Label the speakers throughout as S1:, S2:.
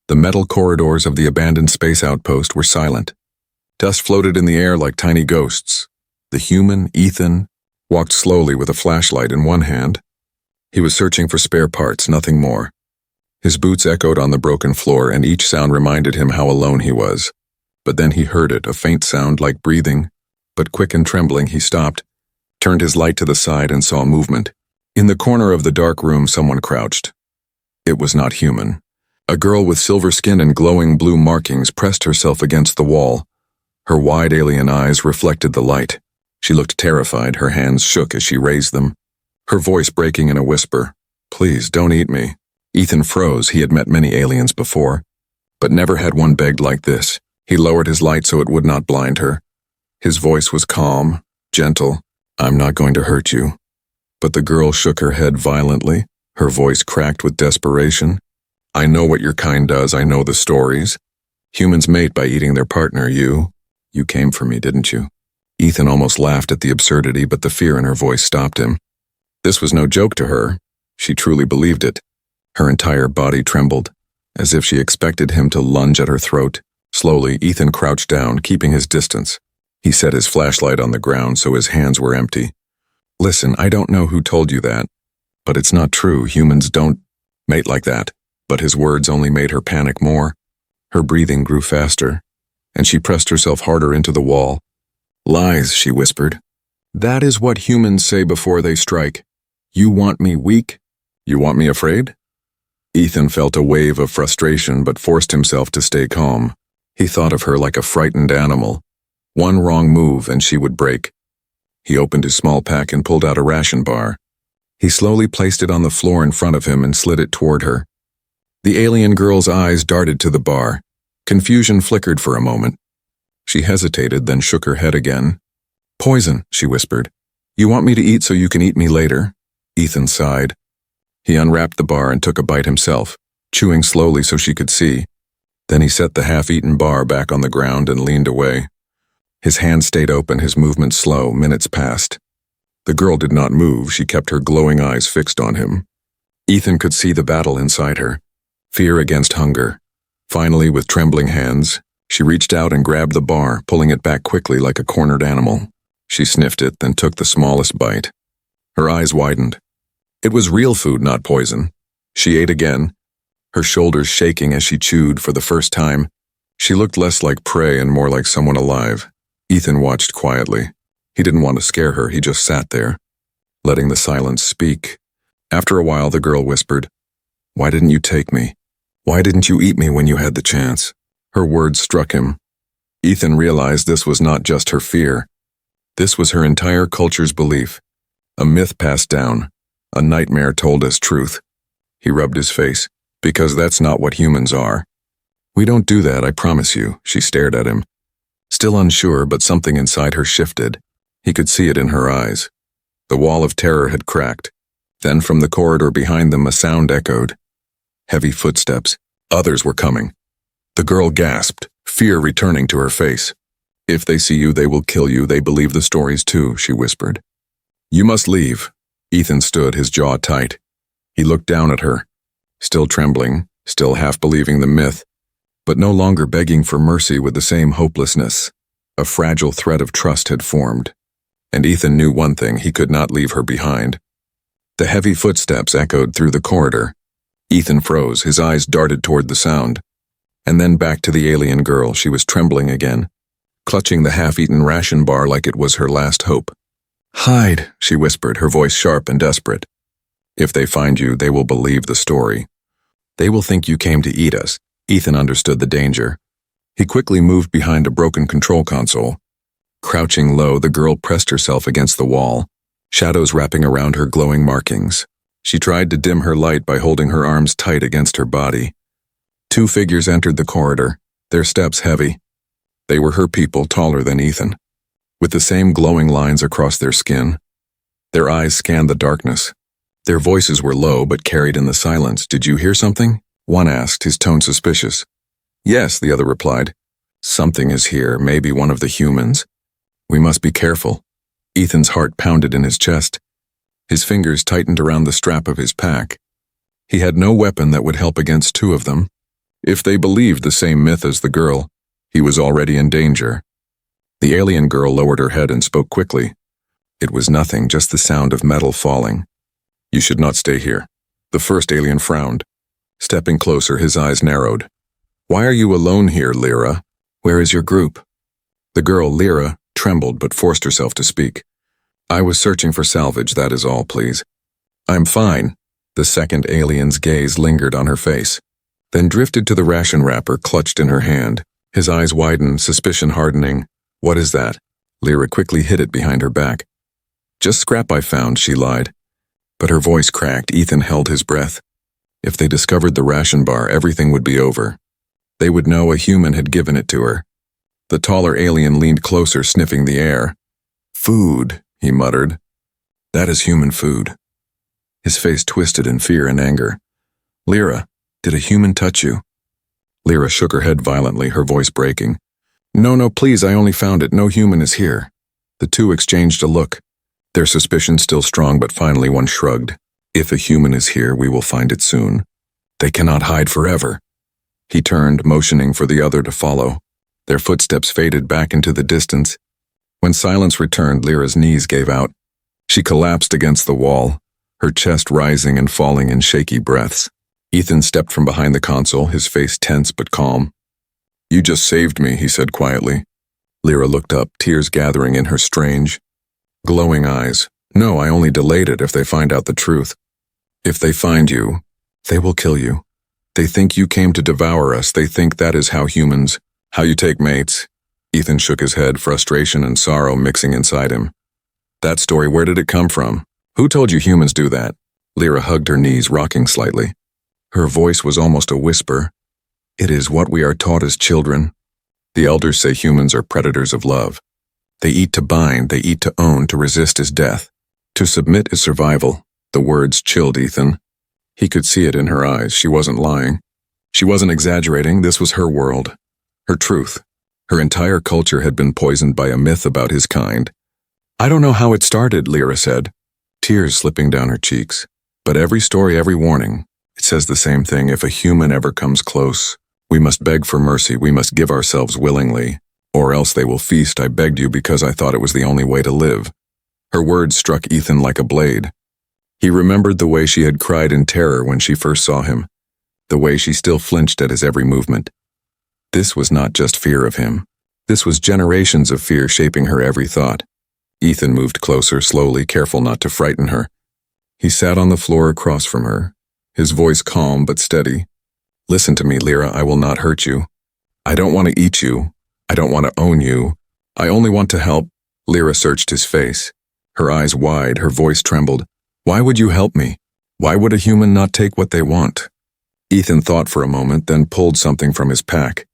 S1: The metal corridors of the abandoned space outpost were silent. Dust floated in the air like tiny ghosts. The human, Ethan, walked slowly with a flashlight in one hand. He was searching for spare parts, nothing more. His boots echoed on the broken floor, and each sound reminded him how alone he was. But then he heard it, a faint sound like breathing. But quick and trembling, he stopped, turned his light to the side, and saw movement. In the corner of the dark room, someone crouched. It was not human. A girl with silver skin and glowing blue markings pressed herself against the wall. Her wide alien eyes reflected the light. She looked terrified, her hands shook as she raised them, her voice breaking in a whisper. "Please, don't eat me." Ethan froze. He had met many aliens before, but never had one begged like this. He lowered his light so it would not blind her. His voice was calm, gentle. "I'm not going to hurt you." But the girl shook her head violently, her voice cracked with desperation. "I know what your kind does. I know the stories. Humans mate by eating their partner. You came for me, didn't you?" Ethan almost laughed at the absurdity, but the fear in her voice stopped him. This was no joke to her. She truly believed it. Her entire body trembled, as if she expected him to lunge at her throat. Slowly, Ethan crouched down, keeping his distance. He set his flashlight on the ground so his hands were empty. "Listen, I don't know who told you that, but it's not true. Humans don't mate like that." But his words only made her panic more. Her breathing grew faster, and she pressed herself harder into the wall. "Lies," she whispered. "That is what humans say before they strike. You want me weak? You want me afraid?" Ethan felt a wave of frustration but forced himself to stay calm. He thought of her like a frightened animal. One wrong move and she would break. He opened his small pack and pulled out a ration bar. He slowly placed it on the floor in front of him and slid it toward her. The alien girl's eyes darted to the bar. Confusion flickered for a moment. She hesitated, then shook her head again. "Poison," she whispered. "You want me to eat so you can eat me later?" Ethan sighed. He unwrapped the bar and took a bite himself, chewing slowly so she could see. Then he set the half-eaten bar back on the ground and leaned away. His hand stayed open, his movements slow. Minutes passed. The girl did not move. She kept her glowing eyes fixed on him. Ethan could see the battle inside her. Fear against hunger. Finally, with trembling hands, she reached out and grabbed the bar, pulling it back quickly like a cornered animal. She sniffed it, then took the smallest bite. Her eyes widened. It was real food, not poison. She ate again, her shoulders shaking as she chewed for the first time. She looked less like prey and more like someone alive. Ethan watched quietly. He didn't want to scare her, he just sat there, letting the silence speak. After a while, the girl whispered, "Why didn't you take me? Why didn't you eat me when you had the chance?" Her words struck him. Ethan realized this was not just her fear. This was her entire culture's belief. A myth passed down, a nightmare told as truth. He rubbed his face. "Because that's not what humans are." "We don't do that, I promise you." She stared at him. Still unsure, but something inside her shifted. He could see it in her eyes. The wall of terror had cracked. Then from the corridor behind them a sound echoed. Heavy footsteps. Others were coming. The girl gasped, fear returning to her face. "If they see you, they will kill you. They believe the stories too," she whispered. "You must leave." Ethan stood, his jaw tight. He looked down at her, still trembling, still half believing the myth, but no longer begging for mercy with the same hopelessness. A fragile thread of trust had formed, and Ethan knew one thing: he could not leave her behind. The heavy footsteps echoed through the corridor. Ethan froze, his eyes darted toward the sound, and then back to the alien girl. She was trembling again, clutching the half-eaten ration bar like it was her last hope. "Hide," she whispered, her voice sharp and desperate. "If they find you, they will believe the story. They will think you came to eat us." Ethan understood the danger. He quickly moved behind a broken control console. Crouching low, the girl pressed herself against the wall, shadows wrapping around her glowing markings. She tried to dim her light by holding her arms tight against her body. Two figures entered the corridor, their steps heavy. They were her people, taller than Ethan, with the same glowing lines across their skin. Their eyes scanned the darkness. Their voices were low but carried in the silence. "Did you hear something?" one asked, his tone suspicious. "Yes," the other replied. "Something is here, maybe one of the humans. We must be careful." Ethan's heart pounded in his chest. His fingers tightened around the strap of his pack. He had no weapon that would help against two of them. If they believed the same myth as the girl, he was already in danger. The alien girl lowered her head and spoke quickly. It was nothing, just the sound of metal falling. You should not stay here. The first alien frowned. Stepping closer, his eyes narrowed. Why are you alone here, Lyra? Where is your group? The girl, Lyra, trembled but forced herself to speak. I was searching for salvage, that is all, please. I'm fine. The second alien's gaze lingered on her face, then drifted to the ration wrapper clutched in her hand. His eyes widened, suspicion hardening. What is that? Lyra quickly hid it behind her back. Just scrap I found, she lied. But her voice cracked. Ethan held his breath. If they discovered the ration bar, everything would be over. They would know a human had given it to her. The taller alien leaned closer, sniffing the air. Food, he muttered. That is human food. His face twisted in fear and anger. Lyra, did a human touch you? Lyra shook her head violently, her voice breaking. No, please, I only found it. No human is here. The two exchanged a look. Their suspicion still strong, but finally one shrugged. If a human is here, we will find it soon. They cannot hide forever. He turned, motioning for the other to follow. Their footsteps faded back into the distance. When silence returned, Lyra's knees gave out. She collapsed against the wall, her chest rising and falling in shaky breaths. Ethan stepped from behind the console, his face tense but calm. You just saved me, he said quietly. Lyra looked up, tears gathering in her strange, glowing eyes. No, I only delayed it if they find out the truth. If they find you, they will kill you. They think you came to devour us. They think that is how you take mates. Ethan shook his head, frustration and sorrow mixing inside him. That story, where did it come from? Who told you humans do that? Lyra hugged her knees, rocking slightly. Her voice was almost a whisper. It is what we are taught as children. The elders say humans are predators of love. They eat to bind, they eat to own, to resist is death. To submit is survival. The words chilled Ethan. He could see it in her eyes. She wasn't lying. She wasn't exaggerating. This was her world. Her truth. Her entire culture had been poisoned by a myth about his kind. I don't know how it started, Lyra said, tears slipping down her cheeks. But every story, every warning, it says the same thing. If a human ever comes close, we must beg for mercy. We must give ourselves willingly, or else they will feast. I begged you because I thought it was the only way to live. Her words struck Ethan like a blade. He remembered the way she had cried in terror when she first saw him, the way she still flinched at his every movement. This was not just fear of him. This was generations of fear shaping her every thought. Ethan moved closer, slowly, careful not to frighten her. He sat on the floor across from her, his voice calm but steady. Listen to me, Lyra, I will not hurt you. I don't want to eat you. I don't want to own you. I only want to help. Lyra searched his face, her eyes wide, her voice trembled. Why would you help me? Why would a human not take what they want? Ethan thought for a moment, then pulled something from his pack.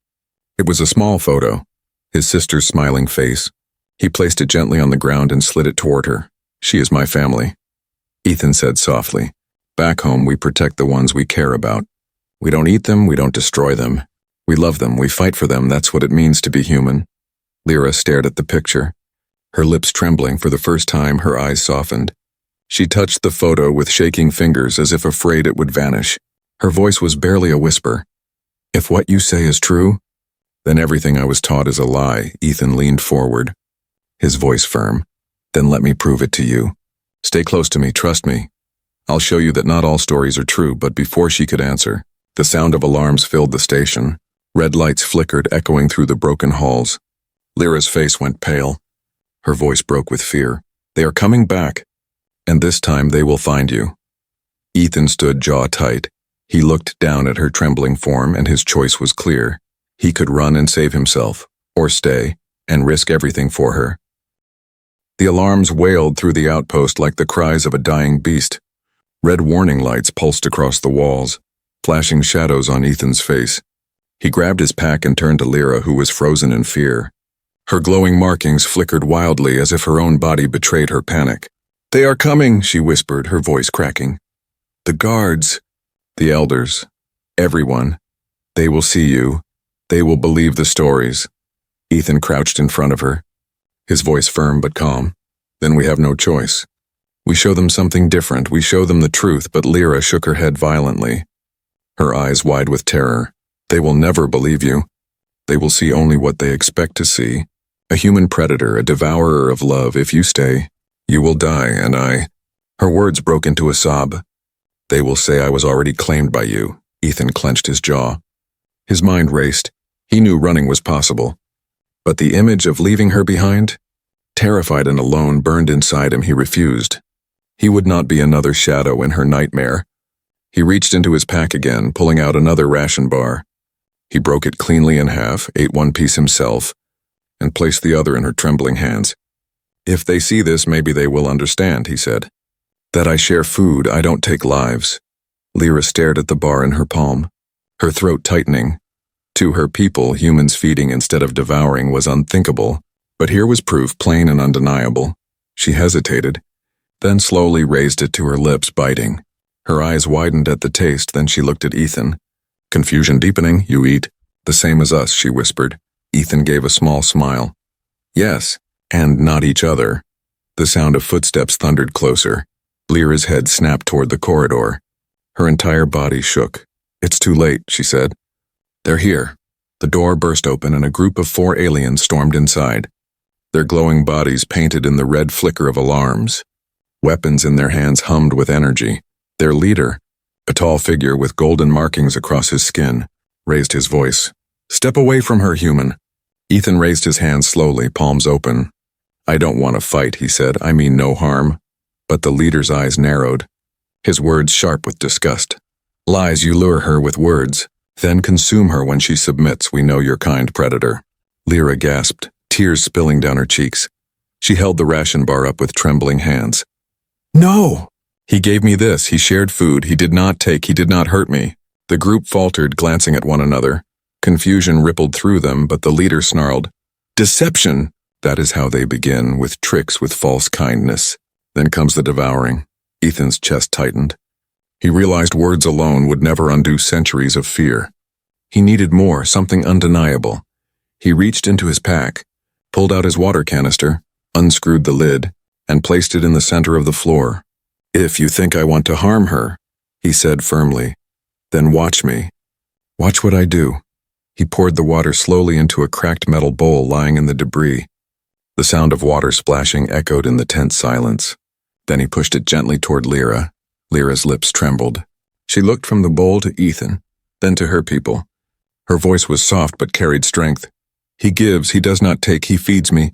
S1: It was a small photo, his sister's smiling face. He placed it gently on the ground and slid it toward her. She is my family. Ethan said softly. Back home, we protect the ones we care about. We don't eat them, we don't destroy them. We love them, we fight for them, that's what it means to be human. Lyra stared at the picture. Her lips trembling for the first time, her eyes softened. She touched the photo with shaking fingers as if afraid it would vanish. Her voice was barely a whisper. If what you say is true, then everything I was taught is a lie. Ethan leaned forward, his voice firm. Then let me prove it to you. Stay close to me, trust me. I'll show you that not all stories are true. But before she could answer, the sound of alarms filled the station. Red lights flickered, echoing through the broken halls. Lyra's face went pale. Her voice broke with fear. They are coming back. And this time they will find you. Ethan stood jaw tight. He looked down at her trembling form, and his choice was clear. He could run and save himself, or stay, and risk everything for her. The alarms wailed through the outpost like the cries of a dying beast. Red warning lights pulsed across the walls, flashing shadows on Ethan's face. He grabbed his pack and turned to Lyra, who was frozen in fear. Her glowing markings flickered wildly as if her own body betrayed her panic. They are coming, she whispered, her voice cracking. The guards, the elders, everyone. They will see you. They will believe the stories. Ethan crouched in front of her, his voice firm but calm. Then we have no choice. We show them something different. We show them the truth, but Lyra shook her head violently, her eyes wide with terror. They will never believe you. They will see only what they expect to see. A human predator, a devourer of love. If you stay, you will die, and I—" Her words broke into a sob. "They will say I was already claimed by you." Ethan clenched his jaw. His mind raced. He knew running was possible. But the image of leaving her behind? Terrified and alone burned inside him. He refused. He would not be another shadow in her nightmare. He reached into his pack again, pulling out another ration bar. He broke it cleanly in half, ate one piece himself, and placed the other in her trembling hands. "If they see this, maybe they will understand," he said. "That I share food, I don't take lives." Lyra stared at the bar in her palm, her throat tightening. To her people, humans feeding instead of devouring was unthinkable, but here was proof plain and undeniable. She hesitated, then slowly raised it to her lips, biting. Her eyes widened at the taste, then she looked at Ethan. "Confusion deepening, you eat." "The same as us," she whispered. Ethan gave a small smile. "Yes, and not each other." The sound of footsteps thundered closer. Lyra's head snapped toward the corridor. Her entire body shook. "It's too late," she said. "They're here." The door burst open and a group of 4 aliens stormed inside, their glowing bodies painted in the red flicker of alarms. Weapons in their hands hummed with energy. Their leader, a tall figure with golden markings across his skin, raised his voice. "Step away from her, human." Ethan raised his hands slowly, palms open. "I don't want to fight," he said. "I mean no harm." But the leader's eyes narrowed, his words sharp with disgust. "Lies, you lure her with words, then consume her when she submits. We know your kind, predator." Lyra gasped, tears spilling down her cheeks. She held the ration bar up with trembling hands. "No!" "He gave me this. He shared food. He did not take. He did not hurt me." The group faltered, glancing at one another. Confusion rippled through them, but the leader snarled, "Deception!" "That is how they begin, with tricks, with false kindness. Then comes the devouring." Ethan's chest tightened. He realized words alone would never undo centuries of fear. He needed more, something undeniable. He reached into his pack, pulled out his water canister, unscrewed the lid, and placed it in the center of the floor. "If you think I want to harm her," he said firmly, "then watch me. Watch what I do." He poured the water slowly into a cracked metal bowl lying in the debris. The sound of water splashing echoed in the tense silence. Then he pushed it gently toward Lyra. Lyra's lips trembled. She looked from the bowl to Ethan, then to her people. Her voice was soft but carried strength. "He gives, he does not take, he feeds me.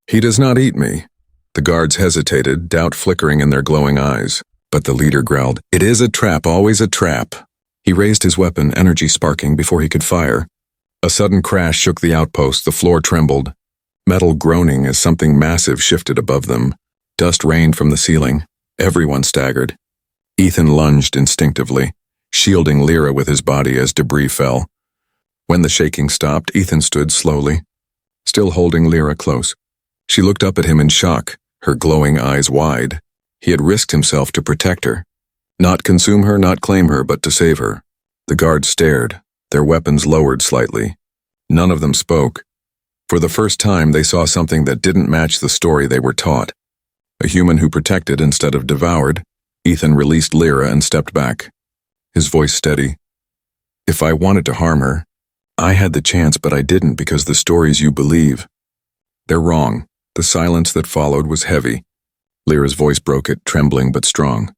S1: He does not eat me." The guards hesitated, doubt flickering in their glowing eyes. But the leader growled, "It is a trap, always a trap." He raised his weapon, energy sparking before he could fire. A sudden crash shook the outpost. The floor trembled, metal groaning as something massive shifted above them. Dust rained from the ceiling. Everyone staggered. Ethan lunged instinctively, shielding Lyra with his body as debris fell. When the shaking stopped, Ethan stood slowly, still holding Lyra close. She looked up at him in shock, her glowing eyes wide. He had risked himself to protect her. Not consume her, not claim her, but to save her. The guards stared, their weapons lowered slightly. None of them spoke. For the first time, they saw something that didn't match the story they were taught. A human who protected instead of devoured. Ethan released Lyra and stepped back, his voice steady. "If I wanted to harm her, I had the chance, but I didn't because the stories you believe. They're wrong." The silence that followed was heavy. Lyra's voice broke it, trembling but strong.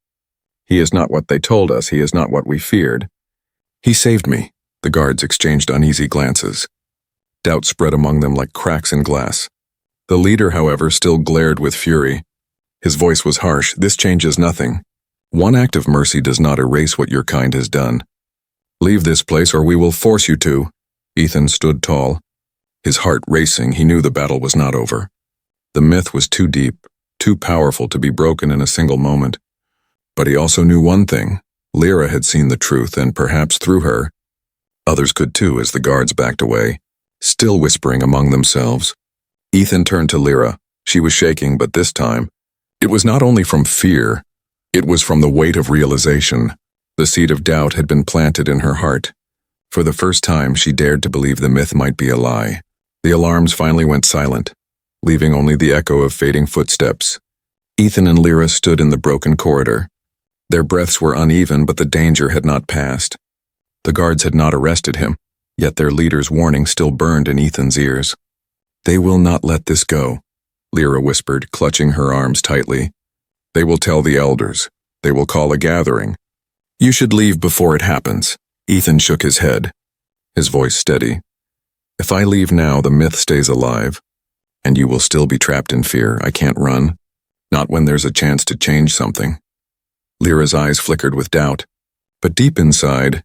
S1: "He is not what they told us. He is not what we feared. He saved me." The guards exchanged uneasy glances. Doubt spread among them like cracks in glass. The leader, however, still glared with fury. His voice was harsh. "This changes nothing. One act of mercy does not erase what your kind has done. Leave this place or we will force you to." Ethan stood tall, his heart racing. He knew the battle was not over. The myth was too deep, too powerful to be broken in a single moment. But he also knew one thing. Lyra had seen the truth, and perhaps through her, others could too. As the guards backed away, still whispering among themselves, Ethan turned to Lyra. She was shaking, but this time, it was not only from fear, it was from the weight of realization. The seed of doubt had been planted in her heart. For the first time, she dared to believe the myth might be a lie. The alarms finally went silent, leaving only the echo of fading footsteps. Ethan and Lyra stood in the broken corridor. Their breaths were uneven, but the danger had not passed. The guards had not arrested him. Yet their leader's warning still burned in Ethan's ears. "They will not let this go," Lyra whispered, clutching her arms tightly. "They will tell the elders. They will call a gathering. You should leave before it happens." Ethan shook his head, his voice steady. "If I leave now, the myth stays alive, and you will still be trapped in fear. I can't run. Not when there's a chance to change something." Lyra's eyes flickered with doubt, but deep inside,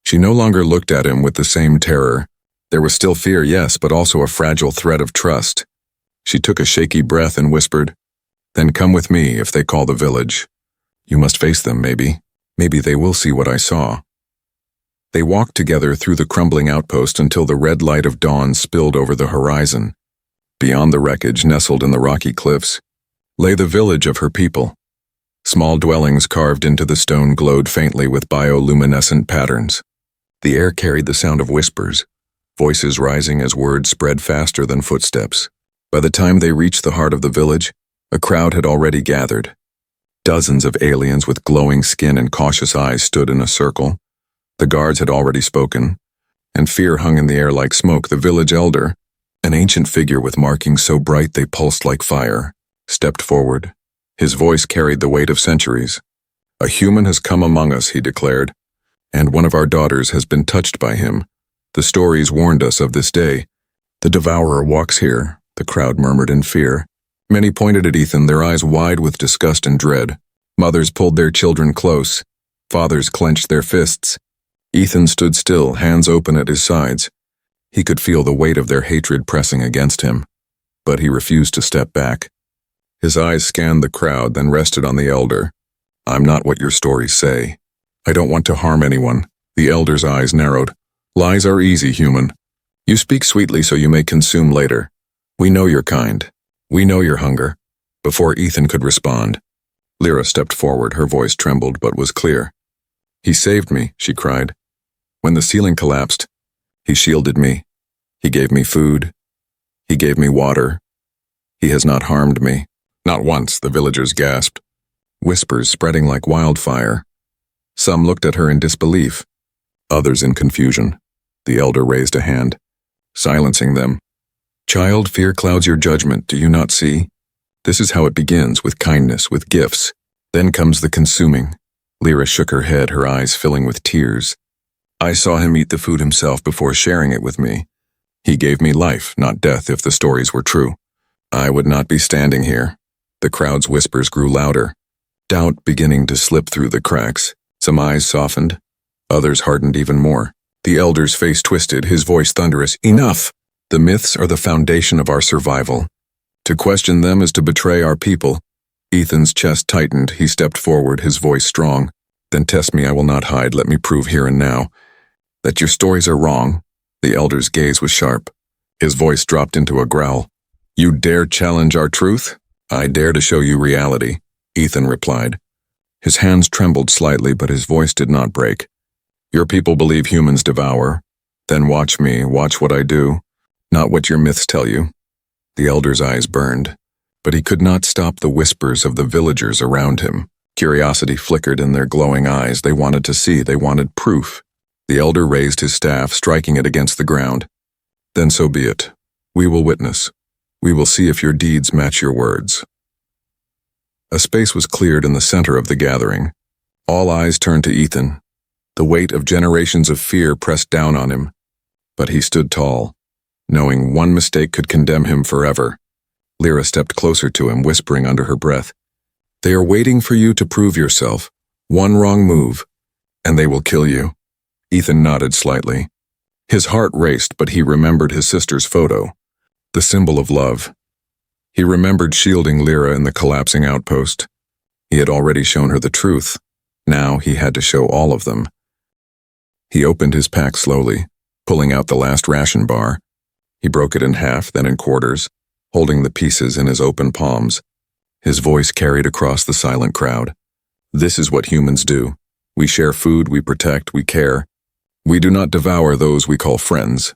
S1: she no longer looked at him with the same terror. There was still fear, yes, but also a fragile thread of trust. She took a shaky breath and whispered, "Then come with me if they call the village. You must face them, maybe. Maybe they will see what I saw." They walked together through the crumbling outpost until the red light of dawn spilled over the horizon. Beyond the wreckage, nestled in the rocky cliffs, lay the village of her people. Small dwellings carved into the stone glowed faintly with bioluminescent patterns. The air carried the sound of whispers, voices rising as words spread faster than footsteps. By the time they reached the heart of the village, a crowd had already gathered. Dozens of aliens with glowing skin and cautious eyes stood in a circle. The guards had already spoken, and fear hung in the air like smoke. The village elder, an ancient figure with markings so bright they pulsed like fire, stepped forward. His voice carried the weight of centuries. "A human has come among us," he declared, "and one of our daughters has been touched by him. The stories warned us of this day. The devourer walks here," the crowd murmured in fear. Many pointed at Ethan, their eyes wide with disgust and dread. Mothers pulled their children close. Fathers clenched their fists. Ethan stood still, hands open at his sides. He could feel the weight of their hatred pressing against him, but he refused to step back. His eyes scanned the crowd, then rested on the elder. "I'm not what your stories say. I don't want to harm anyone." The elder's eyes narrowed. "Lies are easy, human. You speak sweetly so you may consume later. We know your kind. We know your hunger." Before Ethan could respond, Lyra stepped forward. Her voice trembled but was clear. "He saved me," she cried. "When the ceiling collapsed, he shielded me. He gave me food. He gave me water. He has not harmed me." "Not once," the villagers gasped, whispers spreading like wildfire. Some looked at her in disbelief, others in confusion. The elder raised a hand, silencing them. "Child, fear clouds your judgment, do you not see? This is how it begins, with kindness, with gifts. Then comes the consuming." Lyra shook her head, her eyes filling with tears. "I saw him eat the food himself before sharing it with me. He gave me life, not death, if the stories were true. I would not be standing here." The crowd's whispers grew louder, doubt beginning to slip through the cracks. Some eyes softened, others hardened even more. The elder's face twisted, his voice thunderous. "Enough! The myths are the foundation of our survival. To question them is to betray our people." Ethan's chest tightened. He stepped forward, his voice strong. "Then test me, I will not hide. Let me prove here and now that your stories are wrong." The elder's gaze was sharp. His voice dropped into a growl. "You dare challenge our truth? I dare to show you reality," Ethan replied. His hands trembled slightly, but his voice did not break. "Your people believe humans devour. Then watch me, watch what I do, not what your myths tell you." The elder's eyes burned, but he could not stop the whispers of the villagers around him. Curiosity flickered in their glowing eyes. They wanted to see, they wanted proof. The elder raised his staff, striking it against the ground. "Then so be it. We will witness. We will see if your deeds match your words." A space was cleared in the center of the gathering. All eyes turned to Ethan. The weight of generations of fear pressed down on him, but he stood tall, knowing one mistake could condemn him forever. Lyra stepped closer to him, whispering under her breath, "They are waiting for you to prove yourself. One wrong move, and they will kill you." Ethan nodded slightly. His heart raced, but he remembered his sister's photo, the symbol of love. He remembered shielding Lyra in the collapsing outpost. He had already shown her the truth. Now he had to show all of them. He opened his pack slowly, pulling out the last ration bar. He broke it in half, then in quarters, holding the pieces in his open palms. His voice carried across the silent crowd. "This is what humans do. We share food, we protect, we care. We do not devour those we call friends."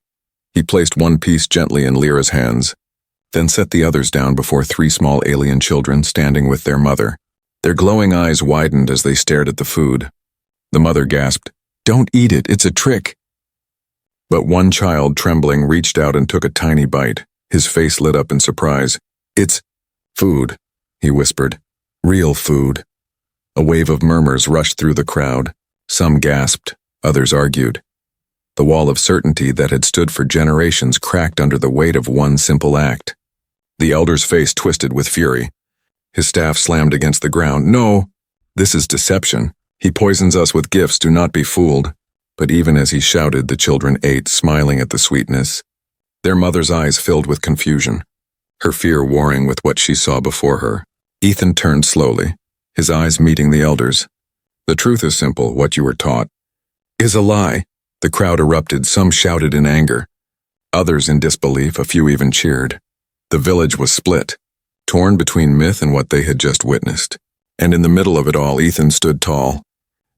S1: He placed one piece gently in Lyra's hands, then set the others down before 3 small alien children standing with their mother. Their glowing eyes widened as they stared at the food. The mother gasped, "Don't eat it, it's a trick." But one child, trembling, reached out and took a tiny bite. His face lit up in surprise. "It's food," he whispered. "Real food." A wave of murmurs rushed through the crowd. Some gasped, others argued. The wall of certainty that had stood for generations cracked under the weight of one simple act. The elder's face twisted with fury. His staff slammed against the ground. "No, this is deception. He poisons us with gifts, do not be fooled." But even as he shouted, the children ate, smiling at the sweetness. Their mother's eyes filled with confusion, her fear warring with what she saw before her. Ethan turned slowly, his eyes meeting the elders. "The truth is simple, what you were taught is a lie." The crowd erupted, some shouted in anger, others in disbelief, a few even cheered. The village was split, torn between myth and what they had just witnessed. And in the middle of it all, Ethan stood tall,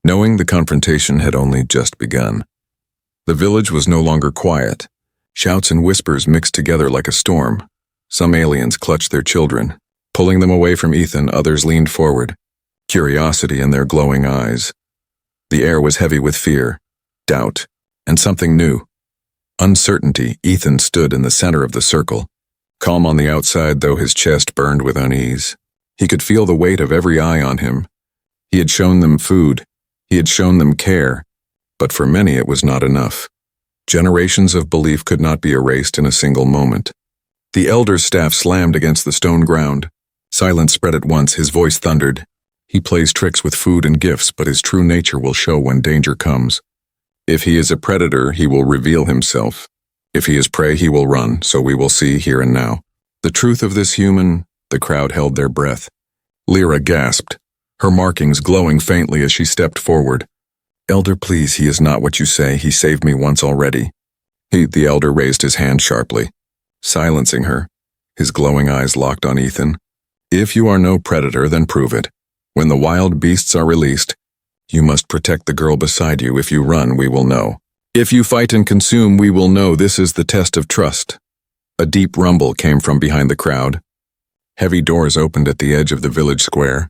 S1: knowing the confrontation had only just begun. The village was no longer quiet. Shouts and whispers mixed together like a storm. Some aliens clutched their children, pulling them away from Ethan. Others leaned forward, curiosity in their glowing eyes. The air was heavy with fear, doubt, and something new. Uncertainty. Ethan stood in the center of the circle, calm on the outside, though his chest burned with unease. He could feel the weight of every eye on him. He had shown them food. He had shown them care. But for many it was not enough. Generations of belief could not be erased in a single moment. The elder's staff slammed against the stone ground. Silence spread at once. His voice thundered. "He plays tricks with food and gifts, but his true nature will show when danger comes. If he is a predator, he will reveal himself. If he is prey, he will run, so we will see here and now." The truth of this human. The crowd held their breath. Lyra gasped, her markings glowing faintly as she stepped forward. "Elder, please, he is not what you say. He saved me once already." The elder raised his hand sharply, silencing her. His glowing eyes locked on Ethan. "If you are no predator, then prove it. When the wild beasts are released, you must protect the girl beside you. If you run, we will know. If you fight and consume, we will know. This is the test of trust." A deep rumble came from behind the crowd. Heavy doors opened at the edge of the village square.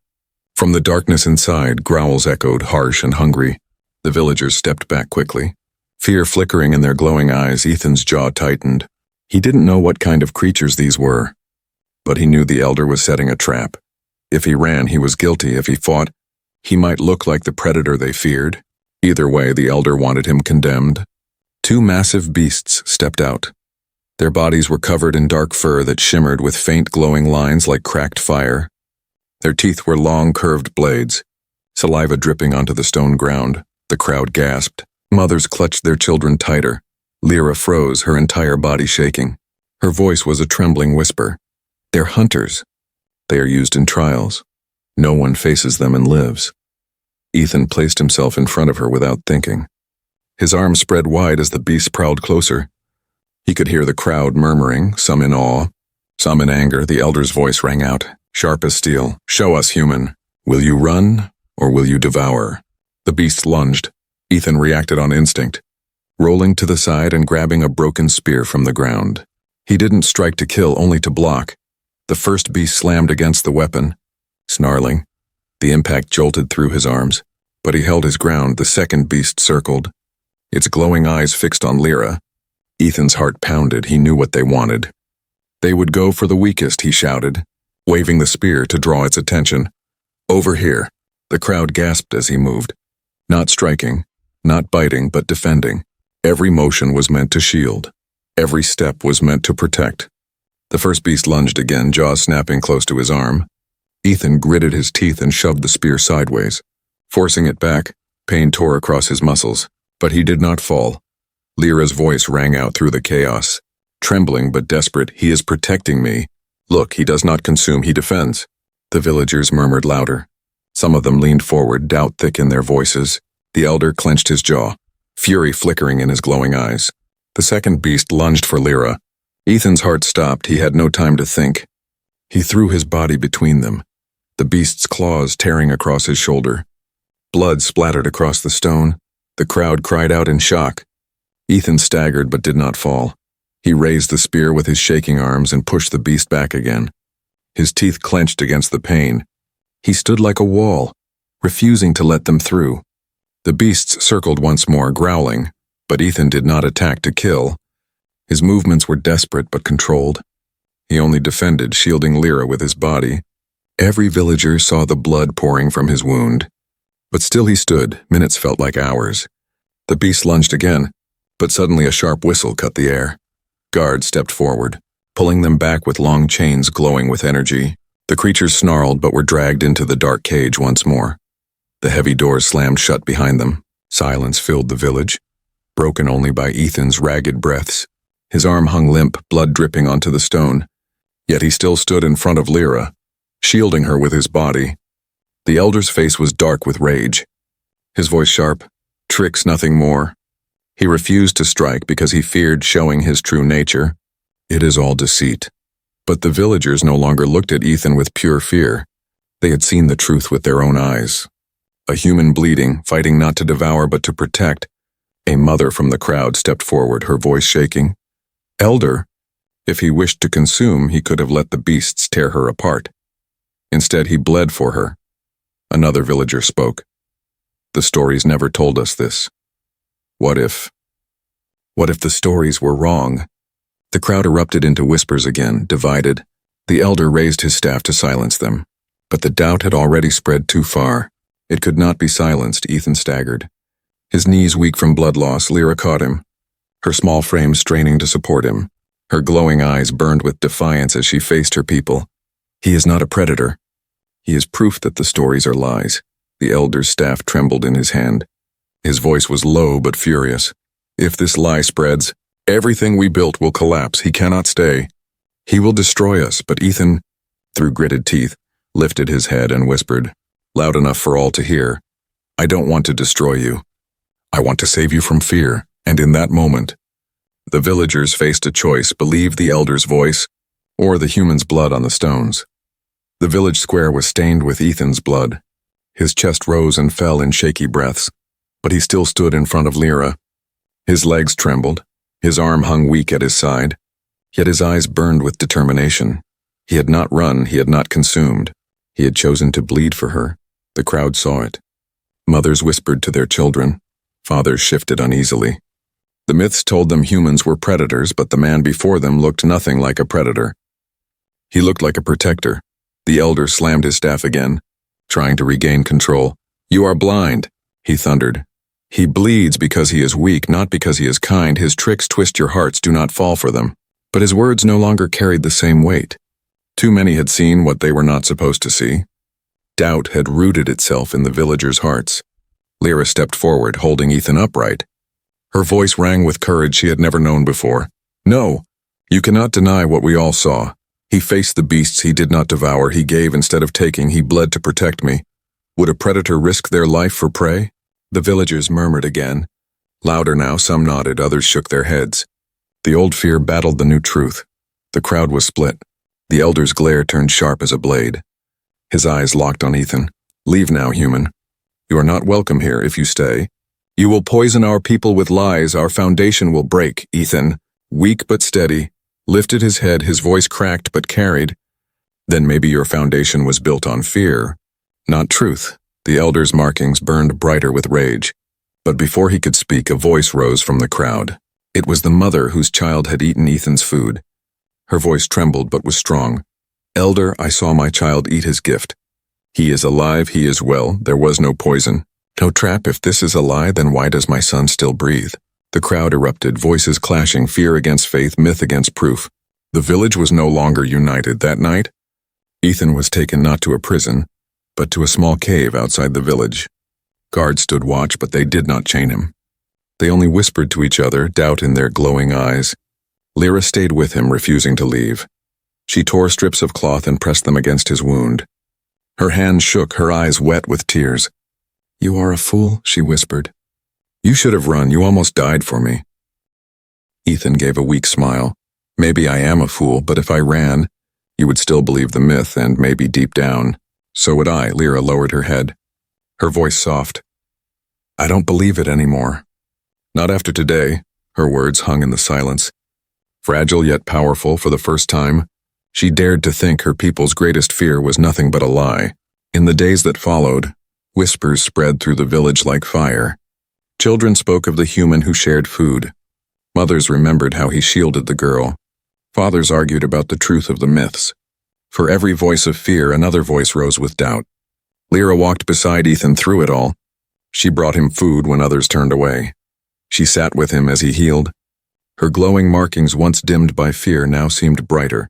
S1: From the darkness inside, growls echoed, harsh and hungry. The villagers stepped back quickly, fear flickering in their glowing eyes. Ethan's jaw tightened. He didn't know what kind of creatures these were, but he knew the elder was setting a trap. If he ran, he was guilty. If he fought, he might look like the predator they feared. Either way, the elder wanted him condemned. Two massive beasts stepped out. Their bodies were covered in dark fur that shimmered with faint glowing lines like cracked fire. Their teeth were long, curved blades, saliva dripping onto the stone ground. The crowd gasped. Mothers clutched their children tighter. Lyra froze, her entire body shaking. Her voice was a trembling whisper. "They're hunters. They are used in trials. No one faces them and lives." Ethan placed himself in front of her without thinking. His arms spread wide as the beast prowled closer. He could hear the crowd murmuring, some in awe, some in anger. The elder's voice rang out, sharp as steel. "Show us, human. Will you run, or will you devour?" The beast lunged. Ethan reacted on instinct, rolling to the side and grabbing a broken spear from the ground. He didn't strike to kill, only to block. The first beast slammed against the weapon, snarling. The impact jolted through his arms, but he held his ground. The second beast circled, its glowing eyes fixed on Lyra. Ethan's heart pounded. He knew what they wanted. They would go for the weakest, he shouted, waving the spear to draw its attention. "Over here." The crowd gasped as he moved. Not striking, not biting, but defending. Every motion was meant to shield. Every step was meant to protect. The first beast lunged again, jaws snapping close to his arm. Ethan gritted his teeth and shoved the spear sideways. Forcing it back, pain tore across his muscles, but he did not fall. Lyra's voice rang out through the chaos. Trembling but desperate, "He is protecting me. Look, he does not consume, he defends." The villagers murmured louder. Some of them leaned forward, doubt thick in their voices. The elder clenched his jaw, fury flickering in his glowing eyes. The second beast lunged for Lyra. Ethan's heart stopped. He had no time to think. He threw his body between them, the beast's claws tearing across his shoulder. Blood splattered across the stone. The crowd cried out in shock. Ethan staggered but did not fall. He raised the spear with his shaking arms and pushed the beast back again. His teeth clenched against the pain. He stood like a wall, refusing to let them through. The beasts circled once more, growling, But Ethan did not attack to kill. His movements were desperate but controlled. He only defended, shielding Lyra with his body. Every villager saw the blood pouring from his wound. But still he stood. Minutes felt like hours. The beast lunged again, but suddenly a sharp whistle cut the air. Guards stepped forward, pulling them back with long chains glowing with energy. The creatures snarled but were dragged into the dark cage once more. The heavy doors slammed shut behind them. Silence filled the village, broken only by Ethan's ragged breaths. His arm hung limp, blood dripping onto the stone. Yet he still stood in front of Lyra, shielding her with his body. The elder's face was dark with rage. His voice sharp. Tricks, nothing more. He refused to strike because he feared showing his true nature. It is all deceit. But the villagers no longer looked at Ethan with pure fear. They had seen the truth with their own eyes. A human bleeding, fighting not to devour but to protect. A mother from the crowd stepped forward, her voice shaking. Elder, if he wished to consume, he could have let the beasts tear her apart. Instead, he bled for her. Another villager spoke. The stories never told us this. What if the stories were wrong? The crowd erupted into whispers again, divided. The elder raised his staff to silence them. But the doubt had already spread too far. It could not be silenced. Ethan staggered. His knees weak from blood loss, Lyra caught him, her small frame straining to support him. Her glowing eyes burned with defiance as she faced her people. He is not a predator. He is proof that the stories are lies. The elder's staff trembled in his hand. His voice was low but furious. If this lie spreads, everything we built will collapse. He cannot stay. He will destroy us. But Ethan, through gritted teeth, lifted his head and whispered, loud enough for all to hear, I don't want to destroy you. I want to save you from fear. And in that moment, the villagers faced a choice: believe the elder's voice or the human's blood on the stones. The village square was stained with Ethan's blood. His chest rose and fell in shaky breaths, but he still stood in front of Lyra. His legs trembled, his arm hung weak at his side, yet his eyes burned with determination. He had not run, he had not consumed. He had chosen to bleed for her. The crowd saw it. Mothers whispered to their children. Fathers shifted uneasily. The myths told them humans were predators, but the man before them looked nothing like a predator. He looked like a protector. The elder slammed his staff again, trying to regain control. You are blind, he thundered. He bleeds because he is weak, not because he is kind. His tricks twist your hearts, do not fall for them. But his words no longer carried the same weight. Too many had seen what they were not supposed to see. Doubt had rooted itself in the villagers' hearts. Lyra stepped forward, holding Ethan upright. Her voice rang with courage she had never known before. No, you cannot deny what we all saw. He faced the beasts he did not devour. He gave instead of taking. He bled to protect me. Would a predator risk their life for prey? The villagers murmured again. Louder now, some nodded, others shook their heads. The old fear battled the new truth. The crowd was split. The elder's glare turned sharp as a blade. His eyes locked on Ethan. Leave now, human. You are not welcome here if you stay. You will poison our people with lies. Our foundation will break. Ethan, weak but steady, lifted his head, his voice cracked but carried. Then maybe your foundation was built on fear, not truth. The elder's markings burned brighter with rage. But before he could speak, a voice rose from the crowd. It was the mother whose child had eaten Ethan's food. Her voice trembled but was strong. Elder, I saw my child eat his gift. He is alive, he is well, there was no poison. No trap. If this is a lie, then why does my son still breathe? The crowd erupted, voices clashing, fear against faith, myth against proof. The village was no longer united that night. Ethan was taken not to a prison, but to a small cave outside the village. Guards stood watch, but they did not chain him. They only whispered to each other, doubt in their glowing eyes. Lyra stayed with him, refusing to leave. She tore strips of cloth and pressed them against his wound. Her hands shook, her eyes wet with tears. You are a fool, she whispered. You should have run. You almost died for me. Ethan gave a weak smile. Maybe I am a fool, but if I ran, you would still believe the myth, and maybe deep down, so would I. Lyra lowered her head, her voice soft. I don't believe it anymore. Not after today. Her words hung in the silence. Fragile yet powerful, for the first time, she dared to think her people's greatest fear was nothing but a lie. In the days that followed, whispers spread through the village like fire. Children spoke of the human who shared food. Mothers remembered how he shielded the girl. Fathers argued about the truth of the myths. For every voice of fear, another voice rose with doubt. Lyra walked beside Ethan through it all. She brought him food when others turned away. She sat with him as he healed. Her glowing markings, once dimmed by fear, now seemed brighter.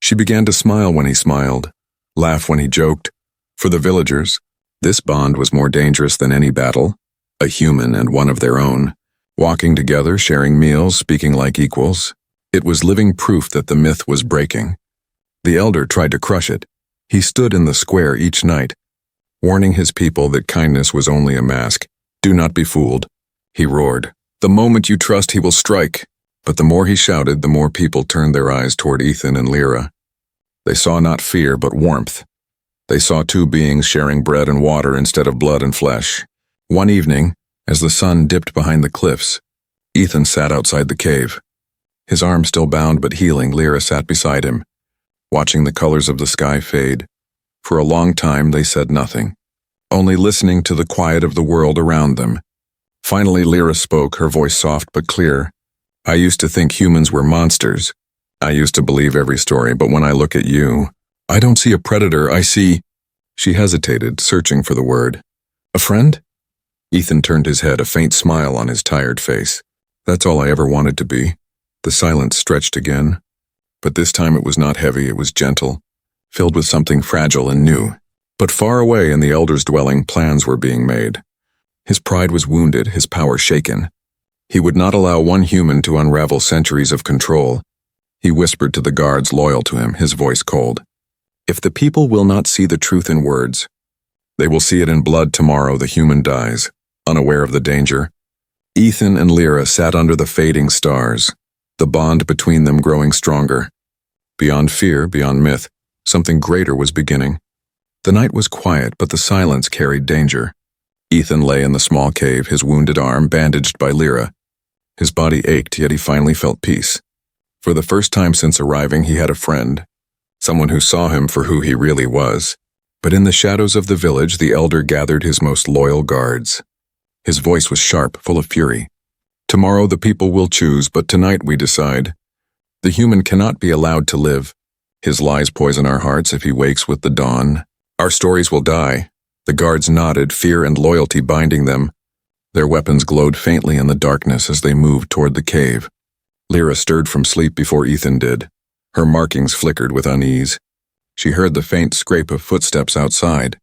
S1: She began to smile when he smiled, laugh when he joked. For the villagers, this bond was more dangerous than any battle, a human and one of their own. Walking together, sharing meals, speaking like equals. It was living proof that the myth was breaking. The elder tried to crush it. He stood in the square each night, warning his people that kindness was only a mask. Do not be fooled, he roared. The moment you trust, he will strike. But the more he shouted, the more people turned their eyes toward Ethan and Lyra. They saw not fear, but warmth. They saw two beings sharing bread and water instead of blood and flesh. One evening, as the sun dipped behind the cliffs, Ethan sat outside the cave. His arm still bound but healing, Lyra sat beside him, watching the colors of the sky fade. For a long time they said nothing, only listening to the quiet of the world around them. Finally Lyra spoke, her voice soft but clear. I used to think humans were monsters. I used to believe every story, but when I look at you, I don't see a predator, I see... She hesitated, searching for the word. A friend? Ethan turned his head, a faint smile on his tired face. That's all I ever wanted to be. The silence stretched again. But this time it was not heavy, it was gentle, filled with something fragile and new. But far away in the elder's dwelling, plans were being made. His pride was wounded, his power shaken. He would not allow one human to unravel centuries of control. He whispered to the guards loyal to him, his voice cold. If the people will not see the truth in words, they will see it in blood tomorrow. The human dies, unaware of the danger. Ethan and Lyra sat under the fading stars, the bond between them growing stronger. Beyond fear, beyond myth, something greater was beginning. The night was quiet, but the silence carried danger. Ethan lay in the small cave, his wounded arm bandaged by Lyra. His body ached, yet he finally felt peace. For the first time since arriving, he had a friend, someone who saw him for who he really was. But in the shadows of the village, the elder gathered his most loyal guards. His voice was sharp, full of fury. Tomorrow the people will choose, but tonight we decide. The human cannot be allowed to live. His lies poison our hearts if he wakes with the dawn. Our stories will die. The guards nodded, fear and loyalty binding them. Their weapons glowed faintly in the darkness as they moved toward the cave. Lyra stirred from sleep before Ethan did. Her markings flickered with unease. She heard the faint scrape of footsteps outside.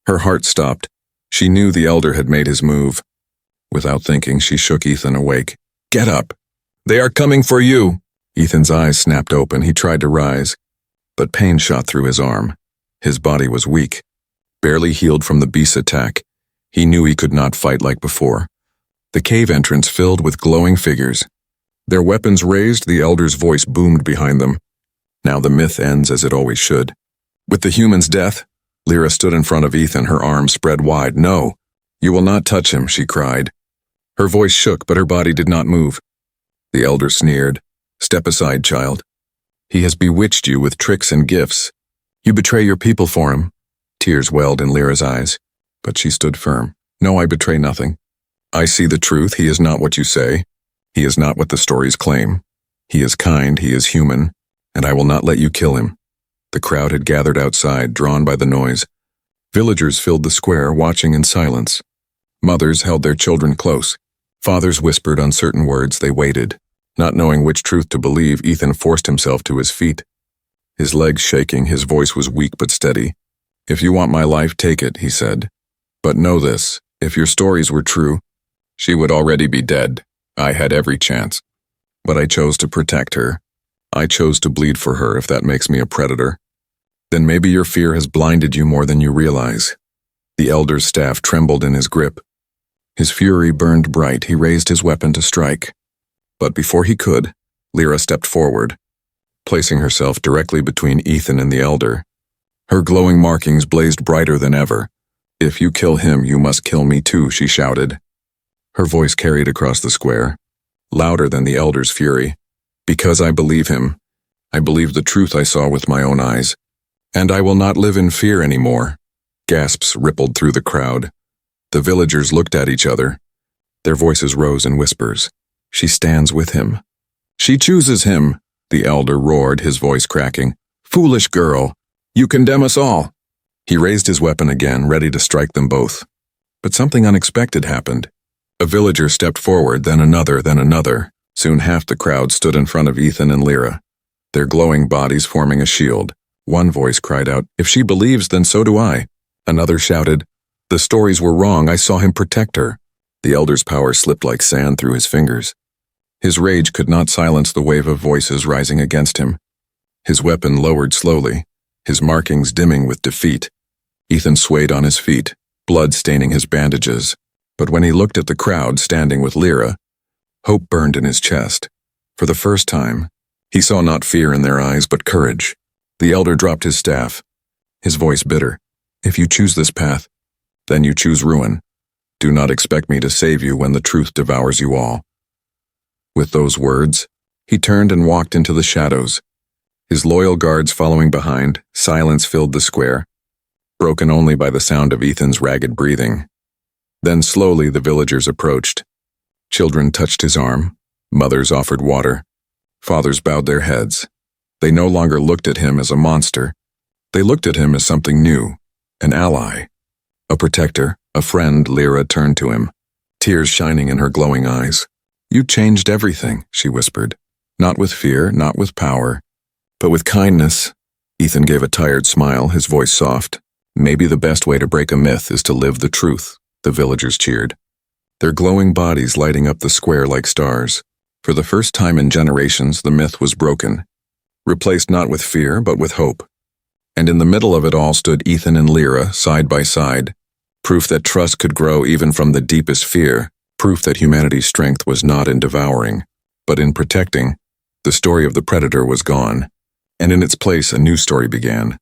S1: Her heart stopped. She knew the elder had made his move. Without thinking, she shook Ethan awake. Get up! They are coming for you! Ethan's eyes snapped open. He tried to rise, but pain shot through his arm. His body was weak, barely healed from the beast's attack. He knew he could not fight like before. The cave entrance filled with glowing figures. Their weapons raised, the elder's voice boomed behind them. Now the myth ends as it always should. With the human's death, Lyra stood in front of Ethan, her arms spread wide. No, you will not touch him, she cried. Her voice shook, but her body did not move. The elder sneered. Step aside, child. He has bewitched you with tricks and gifts. You betray your people for him. Tears welled in Lyra's eyes, but she stood firm. No, I betray nothing. I see the truth. He is not what you say. He is not what the stories claim. He is kind, he is human, and I will not let you kill him. The crowd had gathered outside, drawn by the noise. Villagers filled the square, watching in silence. Mothers held their children close. Fathers whispered uncertain words. They waited. Not knowing which truth to believe, Ethan forced himself to his feet. His legs shaking, his voice was weak but steady. If you want my life, take it, he said. But know this, if your stories were true, she would already be dead. I had every chance. But I chose to protect her. I chose to bleed for her, if that makes me a predator. Then maybe your fear has blinded you more than you realize. The elder's staff trembled in his grip. His fury burned bright. He raised his weapon to strike. But before he could, Lyra stepped forward, placing herself directly between Ethan and the elder. Her glowing markings blazed brighter than ever. If you kill him, you must kill me too, she shouted. Her voice carried across the square, louder than the elder's fury. Because I believe him. I believe the truth I saw with my own eyes. And I will not live in fear anymore. Gasps rippled through the crowd. The villagers looked at each other. Their voices rose in whispers. She stands with him. She chooses him, the elder roared, his voice cracking. Foolish girl, you condemn us all. He raised his weapon again, ready to strike them both. But something unexpected happened. A villager stepped forward, then another, then another. Soon half the crowd stood in front of Ethan and Lyra, their glowing bodies forming a shield. One voice cried out, "If she believes, then so do I." Another shouted, "The stories were wrong, I saw him protect her." The elder's power slipped like sand through his fingers. His rage could not silence the wave of voices rising against him. His weapon lowered slowly, his markings dimming with defeat. Ethan swayed on his feet, blood staining his bandages. But when he looked at the crowd standing with Lyra, hope burned in his chest. For the first time, he saw not fear in their eyes, but courage. The elder dropped his staff, his voice bitter. "If you choose this path, then you choose ruin. Do not expect me to save you when the truth devours you all." With those words, he turned and walked into the shadows. His loyal guards following behind, silence filled the square, broken only by the sound of Ethan's ragged breathing. Then slowly the villagers approached. Children touched his arm, mothers offered water, fathers bowed their heads. They no longer looked at him as a monster. They looked at him as something new, an ally, a protector, a friend. Lyra turned to him, tears shining in her glowing eyes. "You changed everything," she whispered. "Not with fear, not with power, but with kindness." Ethan gave a tired smile, his voice soft. "Maybe the best way to break a myth is to live the truth," the villagers cheered, their glowing bodies lighting up the square like stars. For the first time in generations, the myth was broken, replaced not with fear, but with hope. And in the middle of it all stood Ethan and Lyra, side by side, proof that trust could grow even from the deepest fear, proof that humanity's strength was not in devouring, but in protecting. The story of the predator was gone, and in its place a new story began.